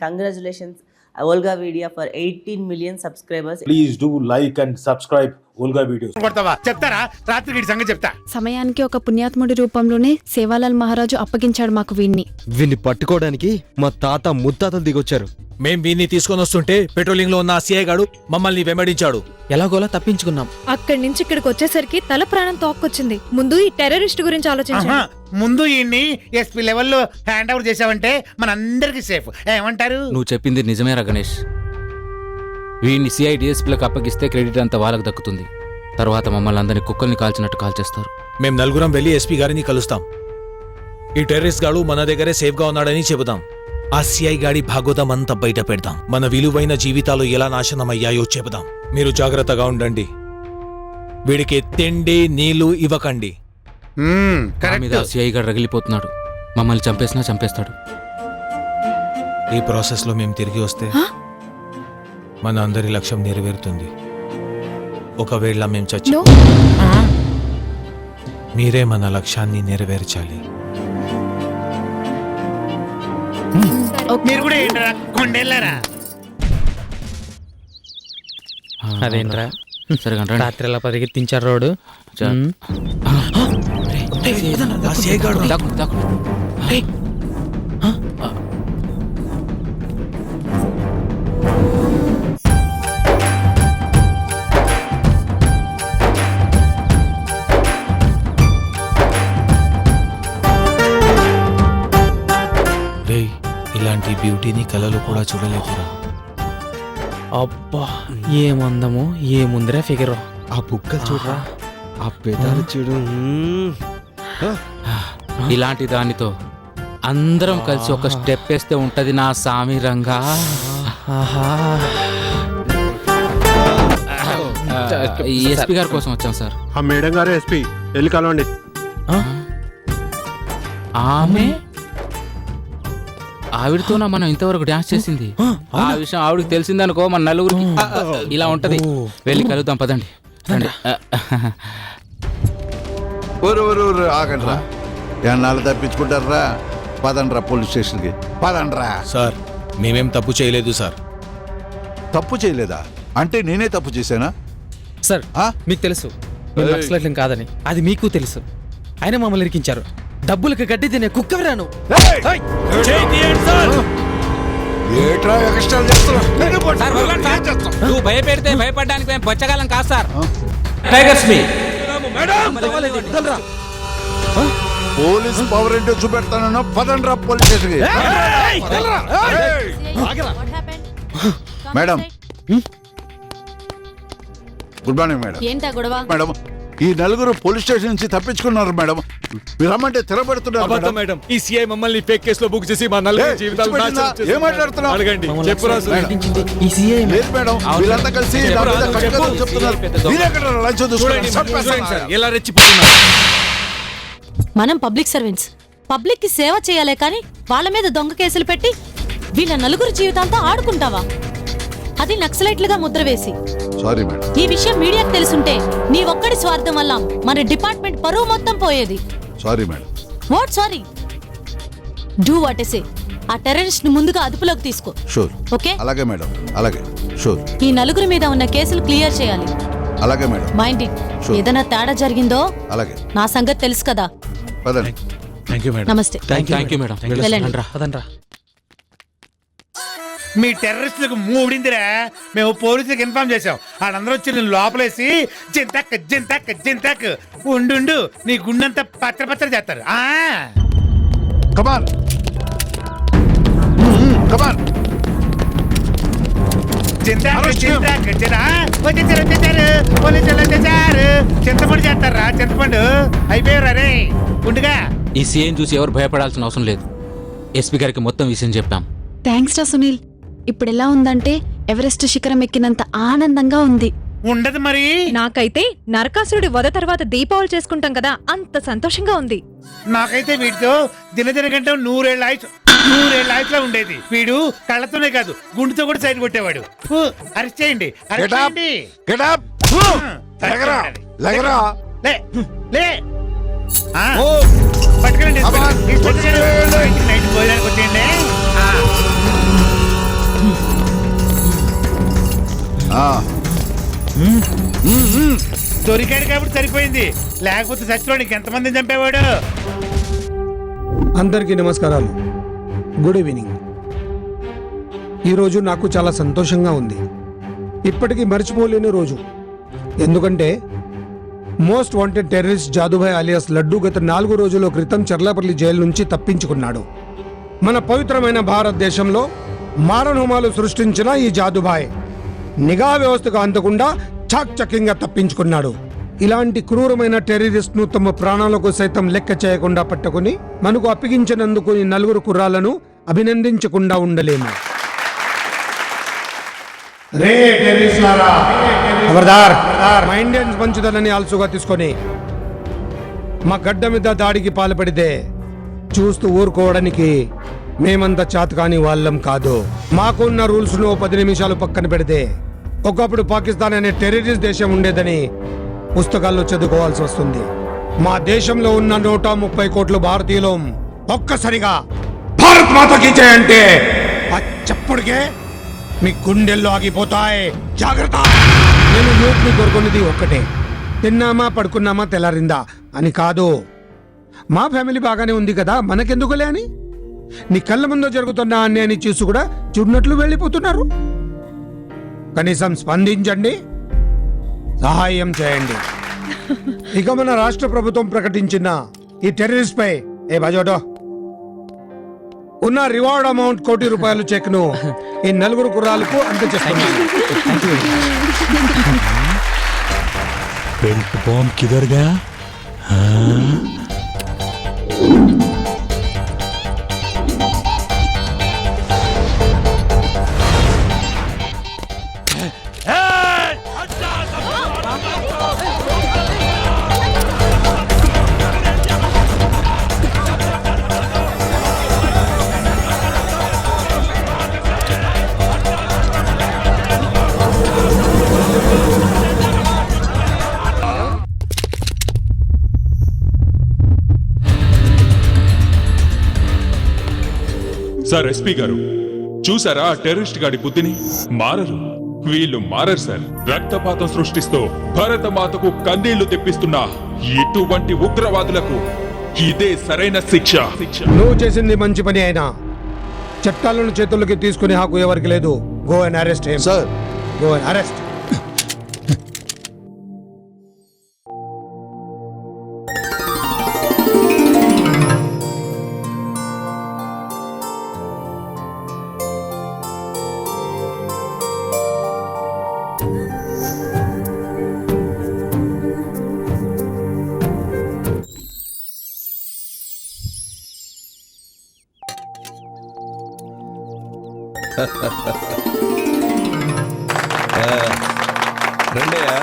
Congratulations, Olga Vidya, for 18 million subscribers. Please do like and subscribe Olga Videos. చెప్తారా రాత్రికి సంగతి చెప్తా. సమయానికి ఒక పుణ్యాత్ముడి రూపంలోనే సేవాలాల్ మహారాజు అప్పగించాడు మాకు వీణ్ణి. వీణ్ణి పట్టుకోవడానికి మా తాత ముత్తాతలు దిగొచ్చారు. మేం వీణ్ణి తీసుకొని వస్తుంటే పెట్రోలింగ్ లో ఉన్న సిఐ గాడు మమ్మల్ని వెంబడించాడు. ఎలాగోలా తప్పించుకున్నాం. అక్కడి నుంచి ఇక్కడికి వచ్చేసరికి తల ప్రాణం తోక్కొచ్చింది. ముందు ఈ టెర్రరిస్ట్ గురించి ఆలోచించాను. ముందు ఈయన్ని ఎస్పీ లెవెల్లో హ్యాండ్ ఓవర్ చేసావంటే మనందరికి సేఫ్. ఏమంటారు? నువ్వు చెప్పింది నిజమేరా గణేష్. వీడిని సిఐ డిఎస్పీలకు అప్పగిస్తే క్రెడిట్ అంతా వాళ్ళకు దక్కుతుంది. తర్వాత మమ్మల్ని అందరినీ కుక్కల్ని కాల్చినట్టు కాల్చేస్తారు. మేం నలుగురం వెళ్లి ఎస్పీ గారిని కలుస్తాం. ఈ టెర్రరిస్ట్ గాడు మన దగ్గరే సేఫ్ గా ఉన్నాడని చెబుదాం. ఆ సిఐ గాడి భాగోతం అంతా బయట పెడదాం. మన విలువైన జీవితాలు ఎలా నాశనం అయ్యాయో చెబుదాం. మీరు జాగ్రత్తగా ఉండండి. వీడికి తిండి నీళ్లు ఇవ్వకండి. సిఐ గారు రగిలిపోతున్నాడు. మమ్మల్ని చంపేసినా చంపేస్తాడు. ఈ ప్రాసెస్ లో మేము తిరిగి వస్తే మన అందరి లక్ష్యం నెరవేరుతుంది. ఒకవేళ మేము చచ్చి మీరే మన లక్ష్యాన్ని నెరవేర్చాలి. మీరు కూడా ఏంట్రా కొండెళ్ళారా? అదేంట్రా సరే రాత్రి ఎలా పరిగెత్తించారు రోడ్డు. ఇలాంటి బ్యూటీని కళలు కూడా చూడలేదురా. అబ్బా ఏమందము ఏముందిరా ఫిగర్. ఆ బుక్కలు చూడరా, ఆ పెదాలు చూడు. ఇలాంటి దానితో అందరం కలిసి ఒక స్టెప్ వేస్తే ఉంటది నా సామి రంగా. ఎస్పీ గారి కోసం వచ్చాం సార్. ఆ మేడం గారు ఎస్పీ వెళ్ళి కలవండి. ఆమె ఆవిడతోనా మనం ఇంతవరకు డాన్స్ చేసింది? ఆ విషయం ఆవిడకి తెలిసిందనుకో మన నలుగురికి ఇలా ఉంటది. వెళ్ళి కలుద్దాం పదండి. ఆగండ్రా, ఎన్నాళ్ళు తప్పించుకుంటారా? పదండ్రా పోలీస్ స్టేషన్కి పదండ్రా. సార్ మేమేం తప్పు చేయలేదు సార్. తప్పు చేయలేదా? అంటే నేనే తప్పు చేశానా? సార్ మీకు తెలుసు మేము నక్సలైట్లం కాదని. అది మీకు తెలుసు. ఆయన మమ్మల్ని ఇరికించారు. డబ్బులకు గడ్డి తినే కుక్కవిరాను. నువ్వు భయపెడితే భయపడడానికి మేము బచ్చగాలం కాదు సార్. పోలీస్ పవర్ ఏంటో చూపెడతానన్నా. పదండ్రా పోలీస్ స్టేషన్కి. Madam good morning madam. ఏంటా గొడవ? మేడం ఈ నలుగురు పోలీస్ స్టేషన్ నుంచి తప్పించుకున్నారు మేడం. మీరు రమ్మంటే తిరగబడుతున్నారు మేడం. ఈ సిఐ మమ్మల్ని ఫేక్ కేసులో బుక్ చేసి మా నలుగురు జీవితాలు ఏం మాట్లాడుతున్నారు? అడగండి. చెప్పురా మేడం, వీళ్ళంతా కలిసి చెప్తున్నారు. ఎలా రెచ్చిపోతున్నారు? మనం పబ్లిక్ సర్వెంట్స్, పబ్లిక్ కి సేవ చేయాలే కానీ వాళ్ళ మీద దొంగ కేసులు పెట్టి వీళ్ళ నలుగురు జీవితాలతో ఆడుకుంటావా? అది నక్సలైట్లుగా ముద్ర వేసి. Sorry madam. ఈ విషయం మీడియాకు తెలుసుంటే నీ ఒక్కడి స్వార్థం వల్ల మన డిపార్ట్మెంట్ పరువు మొత్తం పోయేది. Sorry madam. What sorry? Do what I say. ఆ టెర్రరిస్ట్ ని ముందుగా అదుపులోకి తీసుకో. షూర్. ఓకే. అలాగే మేడం. అలాగే. షూర్. ఈ నలుగురి మీద ఉన్న కేసులు క్లియర్ చేయాలి. అలాగే మేడం. Mind it. ఏదైనా తేడా జరిగిందో అలాగే నా సంగతి తెలుసు కదా. పదండి. Thank you madam. నమస్తే. Thank you madam. వెళ్ళండి. మీ టెర్రరిస్టులకు మూడిందిరా. మేము పోలీసులకు ఇన్ఫార్మ్ చేసాం. వాళ్ళందరూ వచ్చి నేను లోపలేసి జింతక్ జింతక్ జింతక్ ఉండు నీ గుండెంతా పచ్చడి పచ్చడి చేస్తారు. కమాన్ కమాన్. చింతపండు చేస్తారా? చింతపండు అయిపోయారు. రే ఉండుగా. ఈ సీఎం చూసి ఎవరు భయపడాల్సిన అవసరం లేదు. ఎస్పీ గారికి మొత్తం విషయం చెప్పాం. థ్యాంక్స్ రా సునీల్. ఇప్పుడు ఎలా ఉందంటే ఎవరెస్ట్ శిఖరం ఎక్కినంత ఆనందంగా ఉంది. ఉండదు మరి. నాకైతే నరకాసురుడి వధ తర్వాత దీపావళి చేసుకుంటాం కదా, అంత సంతోషంగా ఉంది. నాకైతే వీటితో దినదిన గంట 100 ఆయుష్లో ఉండేది. వీడు కళ్ళతోనే కాదు గుండెతో కూడా సైడ్ కొట్టేవాడు. అరెస్ట్ చేయండి. పట్టుకోండి. నైట్ భోజనానికి వచ్చేయండి. దొరికాడు కాబట్టి సరిపోయింది, లేకపోతే సచ్చిలో నీకు ఎంతమందిని చంపేవాడు. అందరికీ నమస్కారాలు. Good evening. ఈరోజు నాకు చాలా సంతోషంగా ఉంది. ఇప్పటికీ మర్చిపోలేని రోజు. ఎందుకంటే most wanted terrorist Jadubhai alias Laddu గత 4 రోజుల క్రితం చర్లాపల్లి జైలు నుంచి తప్పించుకున్నాడు. మన పవిత్రమైన భారతదేశంలో మారణహోమాలు సృష్టించిన ఈ జాదుభాయ్ నిఘా వ్యవస్థకు అందకుండా చాక్చక్యంగా తప్పించుకున్నాడు. ఇలాంటి క్రూరమైన టెర్రరిస్ట్ ను తమ ప్రాణాలకు సైతం లెక్క చేయకుండా పట్టుకుని మనకు అప్పగించినందుకు ఈ 4 కుర్రాలను అభినందించకుండా ఉండలేము. రే టెర్రరిస్టులారా, ఖబర్దార్! మా ఇండియన్స్ మంచిదనని ఆల్సుగా తీసుకొని మా గడ్డ మీద దాడికి పాల్పడితే చూస్తూ ఊరుకోవడానికి మేమంతా చాతకాని వాళ్ళం కాదు. మాకున్న రూల్స్ ను 10 నిమిషాలు పక్కన పెడితే ఒకప్పుడు పాకిస్తాన్ అనే టెర్రరిస్ట్ దేశం ఉండేదని పుస్తకాల్లో చదువుకోవాల్సి వస్తుంది. మా దేశంలో ఉన్న 130 కోట్ల భారతీయులు ఒక్కసారిగా భారత్ మాతకి చేయంటే చప్పుడుకే మీ గుండెల్లో ఆగిపోతాయి. జాగ్రత్త! నేను యూత్ ని కోరుకునేది ఒక్కటే, తిన్నామా పడుకున్నామా తెల్లారిందా అని కాదు. మా ఫ్యామిలీ బాగానే ఉంది కదా, మనకెందుకులే అని నీ కళ్ళ ముందు జరుగుతున్న అన్యాయాన్ని చూసి కూడా చూడనట్లు వెళ్ళిపోతున్నారు. కనీసం స్పందించండి, సహాయం చేయండి. ఇక మన రాష్ట్ర ప్రభుత్వం ప్రకటించిన ఈ టెర్రరిస్ట్ పై బజోటో ఉన్న రివార్డ్ అమౌంట్ ₹1 కోటి చెక్ ను ఈ 4 కుర్రాలకు అందజేస్తున్నాను. పెయింట్ బాంబ్ కిధర్ గయా? సార్ ఎస్పీ గారు, చూసారా ఆ టెర్రరిస్ట్ గాడి బుద్ధిని? మారరు, వీళ్ళు మారరు సార్. రక్తపాతం సృష్టిస్తూ భారత మాతకు కన్నీళ్లు తెప్పిస్తున్న ఇటువంటి ఉగ్రవాదులకు ఇదే సరైన శిక్ష. నువ్వు చేసింది మంచి పని అయినా చట్టాలను చేతుల్లోకి తీసుకునే హక్కు ఎవరికి లేదు. Go and arrest him. Sir, go and arrest. రండయ్యా.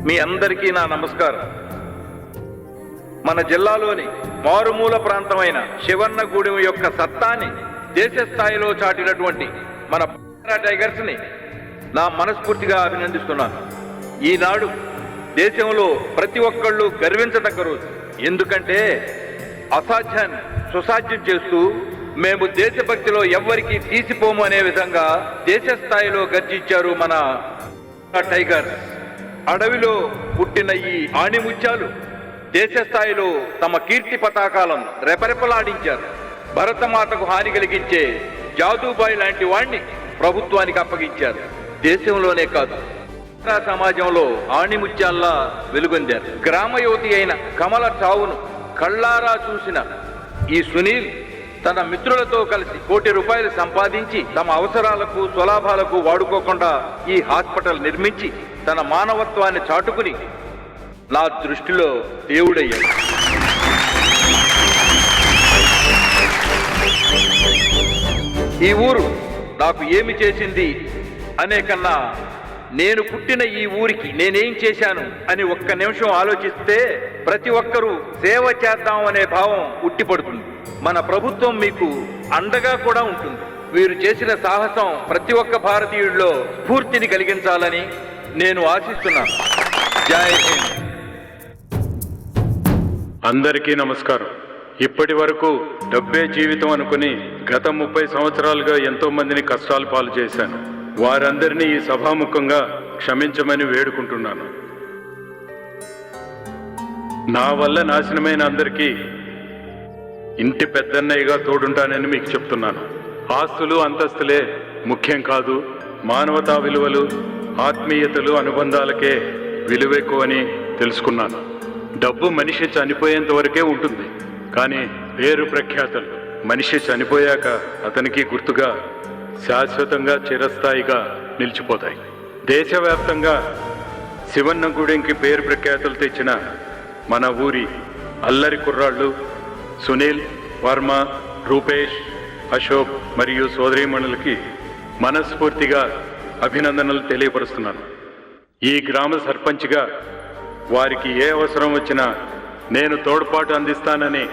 మీ అందరికీ నా నమస్కారం. మన జిల్లాలోని మారుమూల ప్రాంతమైన శివన్నగూడెం యొక్క సత్తాని దేశ స్థాయిలో చాటినటువంటి మన టైగర్స్ ని నా మనస్ఫూర్తిగా అభినందిస్తున్నాను. ఈనాడు దేశంలో ప్రతి ఒక్కళ్ళు గర్వించదగ్గ రోజు. ఎందుకంటే అసాధ్యాన్ని సుసాధ్యం చేస్తూ మేము దేశభక్తిలో ఎవ్వరికీ తీసిపోము అనే విధంగా దేశ స్థాయిలో గర్జించారు మన టైగర్. అడవిలో పుట్టిన ఈ ఆణిముత్యాలు దేశ స్థాయిలో తమ కీర్తి పతాకాలను రెపరెపలాడించారు. భరతమాతకు హాని కలిగించే జాదూబాయ్ లాంటి వాణ్ణి ప్రభుత్వానికి అప్పగించారు. దేశంలోనే కాదు, సమాజంలో ఆణిముత్యాల్లా వెలుగొందారు. గ్రామ యువతి అయిన కమల చావును కళ్ళారా చూసిన ఈ సునీల్ తన మిత్రులతో కలిసి ₹1 కోటి సంపాదించి తమ అవసరాలకు స్వలాభాలకు వాడుకోకుండా ఈ హాస్పిటల్ నిర్మించి తన మానవత్వాన్ని చాటుకుని నా దృష్టిలో దేవుడయ్యాడు. ఈ ఊరు నాకు ఏమి చేసింది అనే కన్నా నేను పుట్టిన ఈ ఊరికి నేనేం చేశాను అని ఒక్క నిమిషం ఆలోచిస్తే ప్రతి ఒక్కరూ సేవ చేద్దాం అనే భావం ఉట్టిపడుతుంది. మన ప్రభుత్వం మీకు అండగా కూడా ఉంటుంది. వీరు చేసిన సాహసం ప్రతి ఒక్క భారతీయుడిలో స్ఫూర్తిని కలిగించాలని నేను ఆశిస్తున్నాను. జై హింద్. అందరికీ నమస్కారం. ఇప్పటి వరకు డబ్బే జీవితం అనుకుని గత 30 సంవత్సరాలుగా ఎంతో మందిని కష్టాల పాలు చేశాను. వారందరినీ ఈ సభాముఖంగా క్షమించమని వేడుకుంటున్నాను. నా వల్ల నాశనమైన అందరికీ ఇంటి పెద్దన్నయ్యగా తోడుంటానని మీకు చెప్తున్నాను. ఆస్తులు అంతస్తులే ముఖ్యం కాదు. మానవతా విలువలు, ఆత్మీయతలు, అనుబంధాలకే విలువ ఎక్కువని తెలుసుకున్నాను. డబ్బు మనిషి చనిపోయేంత వరకే ఉంటుంది, కానీ పేరు ప్రఖ్యాతలు మనిషి చనిపోయాక అతనికి గుర్తుగా శాశ్వతంగా చిరస్థాయిగా నిలిచిపోతాయి. దేశవ్యాప్తంగా శివన్న గుడికి పేరు ప్రఖ్యాతులు తెచ్చిన మన ఊరి అల్లరి కుర్రాళ్ళు సునీల్, వర్మ, రూపేష్, అశోక్ మరియు సోదరీమణులకి మనస్ఫూర్తిగా అభినందనలు తెలియపరుస్తున్నాను. ఈ గ్రామ సర్పంచ్గా వారికి ఏ అవసరం వచ్చినా నేను తోడ్పాటు అందిస్తానని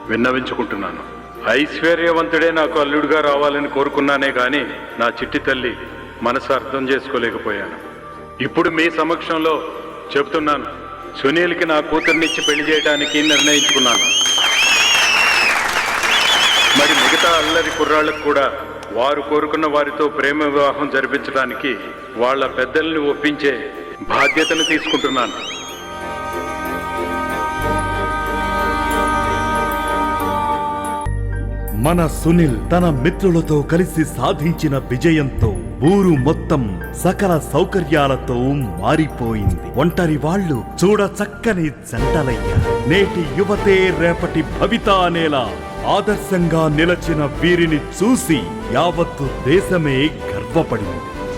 విన్నవించుకుంటున్నాను. ఐశ్వర్యవంతుడే నాకు అల్లుడుగా రావాలని కోరుకున్నానే కానీ నా చిట్టి తల్లి మనసు అర్థం చేసుకోలేకపోయాను. ఇప్పుడు మీ సమక్షంలో చెబుతున్నాను, సునీల్కి నా కూతుర్నిచ్చి పెళ్లి చేయడానికి నిర్ణయించుకున్నాను. మరి మిగతా అల్లరి కుర్రాళ్ళకు కూడా వారు కోరుకున్న వారితో ప్రేమ వివాహం జరిపించడానికి వాళ్ళ పెద్దల్ని ఒప్పించే బాధ్యతను తీసుకుంటున్నాను. మన సునీల్ తన మిత్రులతో కలిసి సాధించిన విజయంతో ఊరు మొత్తం సకల సౌకర్యాలతో మారిపోయింది. ఒంటరి వాళ్ళు చూడ చక్కని జంటలయ్యారు. నేటి యువతే రేపటి భవిత అనేలా ఆదర్శంగా నిలచిన వీరిని చూసి యావత్తు దేశమే గర్వపడింది.